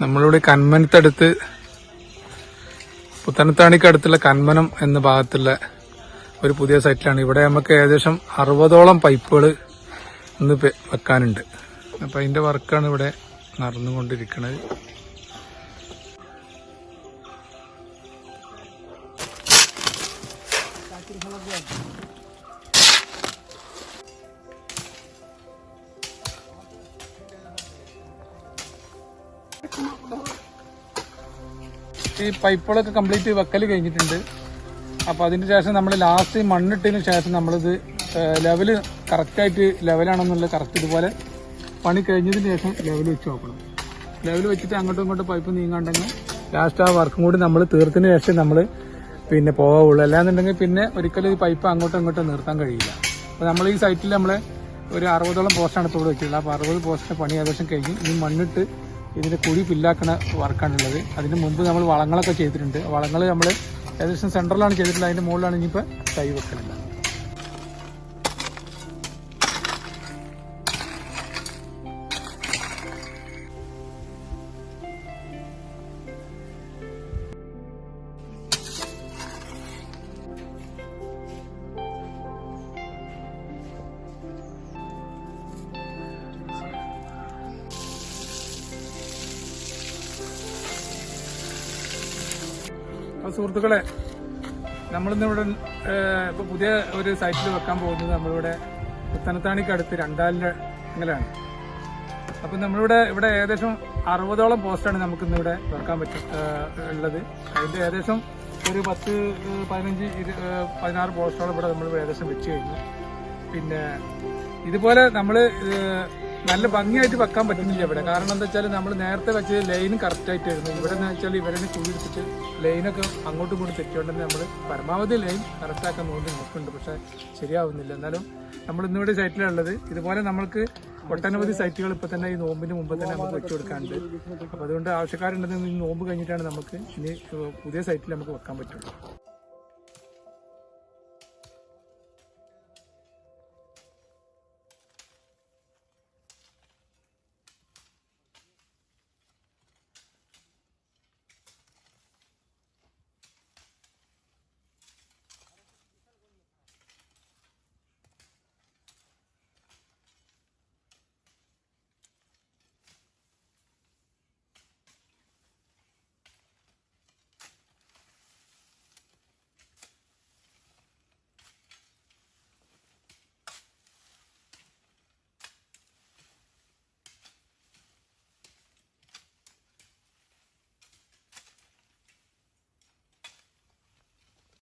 നമ്മളിവിടെ കന്മനത്തടുത്ത് പുത്തനത്താണിക്കടുത്തുള്ള കന്മനം എന്ന ഭാഗത്തുള്ള ഒരു പുതിയ സൈറ്റിലാണ്. ഇവിടെ നമുക്ക് ഏകദേശം 60ഓളം പൈപ്പുകൾ ഇന്ന് വെക്കാനുണ്ട്. അപ്പം അതിൻ്റെ വർക്കാണ് ഇവിടെ നടന്നുകൊണ്ടിരിക്കുന്നത്. ഈ പൈപ്പുകളൊക്കെ കംപ്ലീറ്റ് വെക്കൽ കഴിഞ്ഞിട്ടുണ്ട്. അപ്പോൾ അതിന് ശേഷം നമ്മൾ ലാസ്റ്റ് മണ്ണിട്ടതിന് ശേഷം നമ്മളിത് ലെവല് കറക്റ്റായിട്ട് ലെവലാണെന്നുള്ള കറക്റ്റ് ഇതുപോലെ പണി കഴിഞ്ഞതിന് ശേഷം ലെവൽ വെച്ച് നോക്കണം. ലെവൽ വെച്ചിട്ട് അങ്ങോട്ടും ഇങ്ങോട്ടും പൈപ്പ് നീങ്ങാണ്ടെങ്കിൽ ലാസ്റ്റ് ആ വർക്കും കൂടി നമ്മൾ തീർത്തിന് ശേഷം നമ്മൾ പിന്നെ പോവുള്ളൂ. അല്ലാന്നുണ്ടെങ്കിൽ പിന്നെ ഒരിക്കലും ഈ പൈപ്പ് അങ്ങോട്ടും ഇങ്ങോട്ടും നിർത്താൻ കഴിയില്ല. അപ്പോൾ നമ്മൾ ഈ സൈറ്റിൽ നമ്മൾ ഒരു 60ഓളം പോസ്റ്റാണ് ഇപ്പോൾ ഇവിടെ വെച്ചിട്ടുള്ളത്. അപ്പോൾ 60 പോസ്റ്റിൻ്റെ പണി ഏകദേശം കഴിഞ്ഞ് ഇനി മണ്ണിട്ട് ഇതിൻ്റെ കുഴി ഫില്ലാക്കുന്ന വർക്കാണുള്ളത്. അതിന് മുൻപ് നമ്മൾ വളങ്ങളൊക്കെ ചെയ്തിട്ടുണ്ട്. വളങ്ങൾ നമ്മൾ ഏകദേശം സെൻട്രലാണ് ചെയ്തിട്ടുള്ളത്. അതിൻ്റെ മുകളിലാണ് ഇനിയിപ്പോൾ തൈ വെക്കുന്നില്ല. അപ്പോൾ സുഹൃത്തുക്കളെ, നമ്മളിന്നിവിടെ ഇപ്പോൾ പുതിയ ഒരു സൈറ്റിൽ വെക്കാൻ പോകുന്നത് നമ്മളിവിടെ പുത്തനത്താണിക്കടുത്ത് രണ്ടാലിലാണ്. അപ്പം നമ്മളിവിടെ ഏകദേശം 60ഓളം പോസ്റ്റാണ് നമുക്കിന്നിവിടെ വെക്കാൻ ഉള്ളത്. അതിൻ്റെ ഏകദേശം ഒരു 10, 15, 16 പോസ്റ്റോളം ഇവിടെ നമ്മൾ ഏകദേശം വെച്ച് കഴിഞ്ഞു. പിന്നെ ഇതുപോലെ നമ്മൾ നല്ല ഭംഗിയായിട്ട് വെക്കാൻ പറ്റുന്നില്ല ഇവിടെ. കാരണം എന്താ വെച്ചാൽ നമ്മൾ നേരത്തെ വെച്ച് ലൈനും കറക്റ്റായിട്ടായിരുന്നു. ഇവിടെ എന്ന് വെച്ചാൽ ഇവരെ കുഴിയെടുത്തിട്ട് ലൈനൊക്കെ അങ്ങോട്ടും ഇങ്ങോട്ടും തെറ്റുകൊണ്ടെന്ന് നമ്മൾ പരമാവധി ലൈൻ കറക്റ്റാക്കാൻ നോക്കുന്നുണ്ട്. പക്ഷേ ശരിയാവുന്നില്ല. എന്നാലും നമ്മൾ ഇന്നിവിടെ സൈറ്റിലുള്ളത്. ഇതുപോലെ നമ്മൾക്ക് ഒട്ടനവധി സൈറ്റുകൾ ഇപ്പോൾ തന്നെ ഈ നോമ്പിന് മുമ്പ് തന്നെ നമുക്ക് വെച്ചു കൊടുക്കാനുണ്ട്. അപ്പോൾ അതുകൊണ്ട് ആവശ്യക്കാരുണ്ടെങ്കിൽ ഈ നോമ്പ് കഴിഞ്ഞിട്ടാണ് നമുക്ക് ഇനി പുതിയ സൈറ്റിൽ നമുക്ക് വെക്കാൻ പറ്റുള്ളൂ.